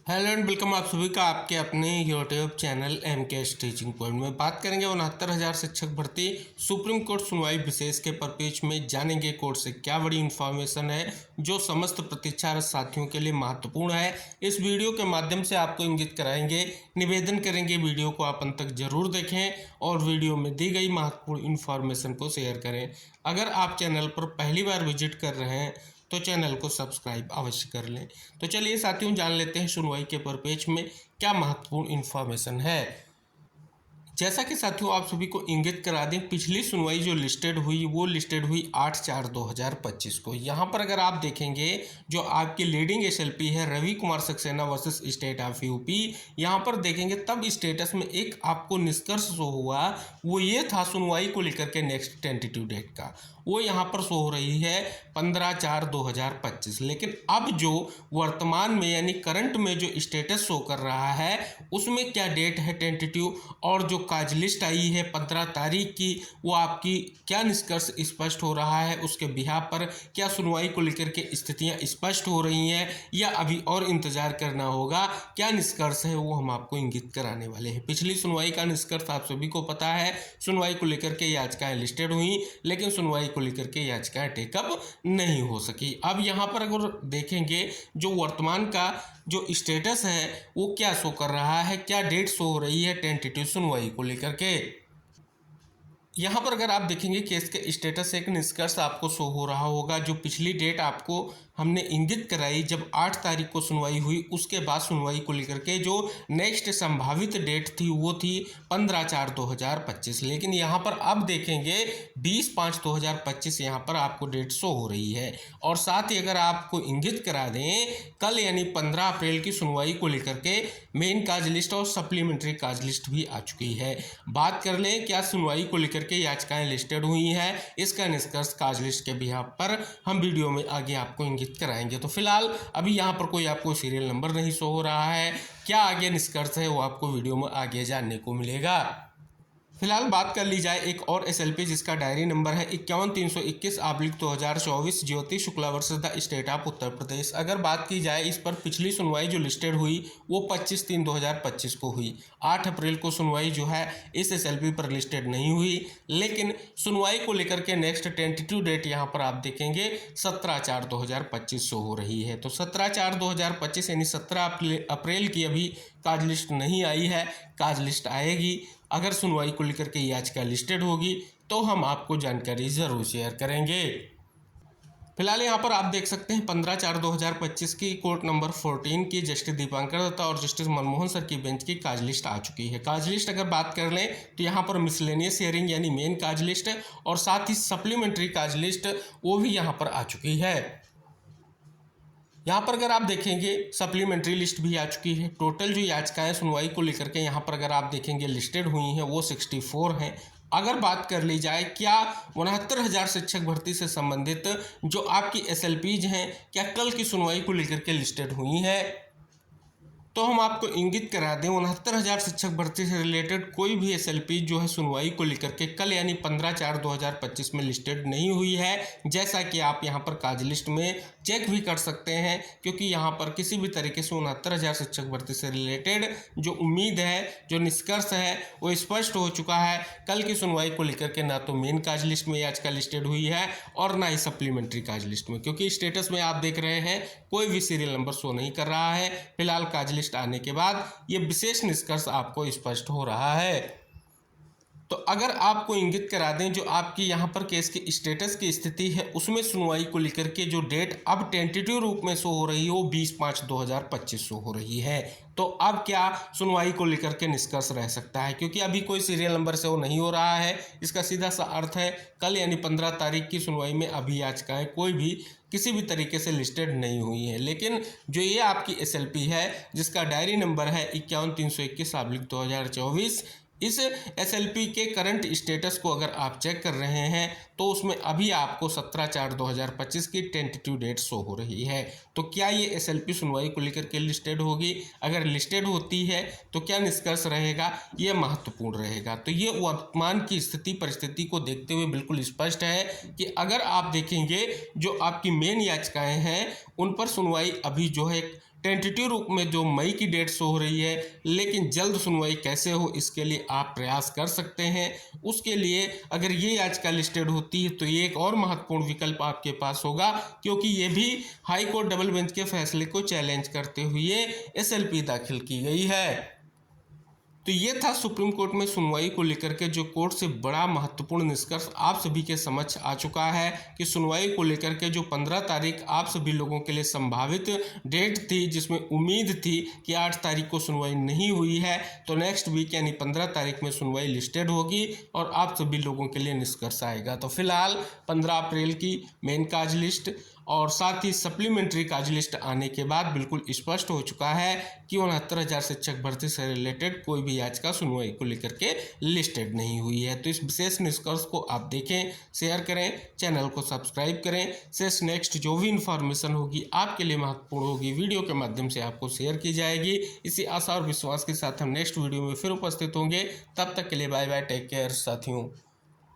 Hello and welcome आप सभी का आपके अपने यूट्यूब चैनल एम के टीचिंग पॉइंट में। बात करेंगे 69,000 शिक्षक भर्ती सुप्रीम कोर्ट सुनवाई विशेष के परिपेक्ष में जानेंगे कोर्ट से क्या बड़ी इन्फॉर्मेशन है जो समस्त प्रतीक्षारत साथियों के लिए महत्वपूर्ण है। इस वीडियो के माध्यम से आपको इंगित कराएंगे, निवेदन करेंगे वीडियो को आप अंत तक जरूर देखें और वीडियो में दी गई महत्वपूर्ण इन्फॉर्मेशन को शेयर करें। अगर आप चैनल पर पहली बार विजिट कर रहे हैं तो चैनल को सब्सक्राइब अवश्य कर लें। तो चलिए साथियों, जान लेते हैं सुनवाई के परिपेक्ष में क्या महत्वपूर्ण इन्फॉर्मेशन है। जैसा कि साथियों आप सभी को इंगित करा दें, पिछली सुनवाई जो लिस्टेड हुई वो लिस्टेड हुई 8/4/2025 को। यहाँ पर अगर आप देखेंगे जो आपकी लीडिंग एसएलपी है Ravi Kumar Saxena versus state of UP, यहाँ पर देखेंगे तब स्टेटस में एक आपको निष्कर्ष शो हुआ, वो ये था सुनवाई को लेकर के नेक्स्ट टेंटेटिव डेट का, वो यहाँ पर शो हो रही है 15/4/2025। लेकिन अब जो वर्तमान में यानी करंट में जो स्टेटस शो कर रहा है उसमें क्या डेट है टेंटेटिव, और जो काज लिस्ट आई है 15 तारीख की, वो आपकी क्या निष्कर्ष स्पष्ट हो रहा है, उसके बिहाफ पर क्या सुनवाई को लेकर के स्थितियां स्पष्ट हो रही हैं या अभी और इंतजार करना होगा, क्या निष्कर्ष है वो हम आपको इंगित कराने वाले हैं। पिछली सुनवाई का निष्कर्ष आप सभी को पता है, सुनवाई को लेकर के याचिकाएं लिस्टेड हुई लेकिन सुनवाई को लेकर के याचिकाएं टेकअप नहीं हो सकी। अब यहाँ पर अगर देखेंगे जो वर्तमान का जो स्टेटस है वो क्या शो कर रहा है, क्या डेट शो हो रही है टेंटेटिव सुनवाई को लेकर के। यहाँ पर अगर आप देखेंगे केस के स्टेटस से एक निष्कर्ष आपको शो हो रहा होगा। जो पिछली डेट आपको हमने इंगित कराई जब 8 तारीख को सुनवाई हुई, उसके बाद सुनवाई को लेकर के जो नेक्स्ट संभावित डेट थी वो थी 15/4/2025। लेकिन यहाँ पर अब देखेंगे 20/5/2025 यहाँ पर आपको डेट शो हो रही है। और साथ ही अगर आपको इंगित करा दें, कल यानी 15 अप्रैल की सुनवाई को लेकर के मेन काज लिस्ट और सप्लीमेंट्री काज लिस्ट भी आ चुकी है। बात कर लें क्या सुनवाई को लेकर के याचिकाएं लिस्टेड हुई हैं, इसका निष्कर्ष काज लिस्ट के बिहाफ पर हम वीडियो में आगे आपको इंगित कराएंगे। तो फिलहाल अभी यहाँ पर कोई आपको सीरियल नंबर नहीं शो हो रहा है, क्या आगे निष्कर्ष है वो आपको वीडियो में आगे जानने को मिलेगा। फिलहाल बात कर ली जाए एक और एसएलपी जिसका डायरी नंबर है 51,321/2024 Jyoti Shukla versus the state of Uttar Pradesh. अगर बात की जाए इस पर पिछली सुनवाई जो लिस्टेड हुई वो 25/3/2025 को हुई। 8 अप्रैल को सुनवाई जो है इस एसएलपी पर लिस्टेड नहीं हुई, लेकिन सुनवाई को लेकर के नेक्स्ट टेंटेटिव डेट यहाँ पर आप देखेंगे 17/4/2025 शो हो रही है। तो 17/4/2025 यानी 17 अप्रैल की अभी काज लिस्ट नहीं आई है, काज लिस्ट आएगी। अगर सुनवाई को लेकर के याचिका लिस्टेड होगी तो हम आपको जानकारी ज़रूर शेयर करेंगे। फिलहाल यहाँ पर आप देख सकते हैं 15/4/2025 की कोर्ट नंबर 14 की जस्टिस दीपांकर दत्ता और जस्टिस मनमोहन सर की बेंच की काज लिस्ट आ चुकी है। काज लिस्ट अगर बात कर लें तो यहाँ पर मिसलेनियस हियरिंग यानी मेन काज लिस्ट और साथ ही सप्लीमेंट्री काज लिस्ट वो भी यहाँ पर आ चुकी है। यहाँ पर अगर आप देखेंगे सप्लीमेंट्री लिस्ट भी आ चुकी है। टोटल जो याचिकाएं सुनवाई को लेकर के यहाँ पर अगर आप देखेंगे लिस्टेड हुई हैं वो 64 हैं। अगर बात कर ली जाए क्या 69,000 शिक्षक भर्ती से संबंधित जो आपकी एसएलपीज हैं क्या कल की सुनवाई को लेकर के लिस्टेड हुई हैं, तो हम आपको इंगित करा दें 69,000 शिक्षक भर्ती से रिलेटेड कोई भी एसएलपी जो है सुनवाई को लेकर के कल यानी 15/4/2025 में लिस्टेड नहीं हुई है। जैसा कि आप यहां पर काज लिस्ट में चेक भी कर सकते हैं, क्योंकि यहां पर किसी भी तरीके से 69,000 शिक्षक भर्ती से रिलेटेड जो उम्मीद है, जो निष्कर्ष है वो स्पष्ट हो चुका है। कल की सुनवाई को लेकर के ना तो मेन काज लिस्ट में याचिका लिस्टेड हुई है और ना ही सप्लीमेंट्री काज लिस्ट में, क्योंकि स्टेटस में आप देख रहे हैं कोई भी सीरियल नंबर शो नहीं कर रहा है। फिलहाल काज लिस्ट आने के बाद ये विशेष निष्कर्ष आपको स्पष्ट हो रहा है। तो अगर आपको इंगित करा दें जो आपकी यहाँ पर केस की स्टेटस की स्थिति है उसमें सुनवाई को लेकर के जो डेट अब टेंटेटिव रूप में शो हो रही है वो 20/5/2025 शो हो रही है। तो अब क्या सुनवाई को लेकर के निष्कर्ष रह सकता है, क्योंकि अभी कोई सीरियल नंबर से वो नहीं हो रहा है। इसका सीधा सा अर्थ है कल यानी 15 तारीख की सुनवाई में अभी याचिकाएं कोई भी किसी भी तरीके से लिस्टेड नहीं हुई है। लेकिन जो ये आपकी एसएलपी है जिसका डायरी नंबर है 51,321/2024, इस एसएलपी के करंट स्टेटस को अगर आप चेक कर रहे हैं तो उसमें अभी आपको 17/4/2025 की टेंटेटिव डेट शो हो रही है। तो क्या ये एसएलपी सुनवाई को लेकर के लिस्टेड होगी? अगर लिस्टेड होती है तो क्या निष्कर्ष रहेगा, ये महत्वपूर्ण रहेगा। तो ये वर्तमान की स्थिति परिस्थिति को देखते हुए बिल्कुल स्पष्ट है कि अगर आप देखेंगे जो आपकी मेन याचिकाएं हैं उन पर सुनवाई अभी जो है टेंटेटिव रूप में जो मई की डेट शो हो रही है, लेकिन जल्द सुनवाई कैसे हो इसके लिए आप प्रयास कर सकते हैं। उसके लिए अगर ये याचिका लिस्टेड होती है तो ये एक और महत्वपूर्ण विकल्प आपके पास होगा, क्योंकि ये भी हाई कोर्ट डबल बेंच के फैसले को चैलेंज करते हुए एसएलपी दाखिल की गई है। तो ये था सुप्रीम कोर्ट में सुनवाई को लेकर के जो कोर्ट से बड़ा महत्वपूर्ण निष्कर्ष आप सभी के समक्ष आ चुका है कि सुनवाई को लेकर के जो 15 तारीख आप सभी लोगों के लिए संभावित डेट थी, जिसमें उम्मीद थी कि 8 तारीख को सुनवाई नहीं हुई है, तो नेक्स्ट वीक यानी 15 तारीख में सुनवाई लिस्टेड होगी और आप सभी लोगों के लिए निष्कर्ष आएगा। तो फिलहाल 15 अप्रैल की मेन काज लिस्ट और साथ ही सप्लीमेंट्री काज लिस्ट आने के बाद बिल्कुल स्पष्ट हो चुका है कि 69,000 शिक्षक भर्ती से रिलेटेड कोई भी याचिका सुनवाई को लेकर के लिस्टेड नहीं हुई है। तो इस विशेष निष्कर्ष को आप देखें, शेयर करें, चैनल को सब्सक्राइब करें। शेष नेक्स्ट जो भी इंफॉर्मेशन होगी आपके लिए महत्वपूर्ण होगी, वीडियो के माध्यम से आपको शेयर की जाएगी। इसी आशा और विश्वास के साथ हम नेक्स्ट वीडियो में फिर उपस्थित होंगे। तब तक के लिए बाय बाय, टेक केयर साथियों।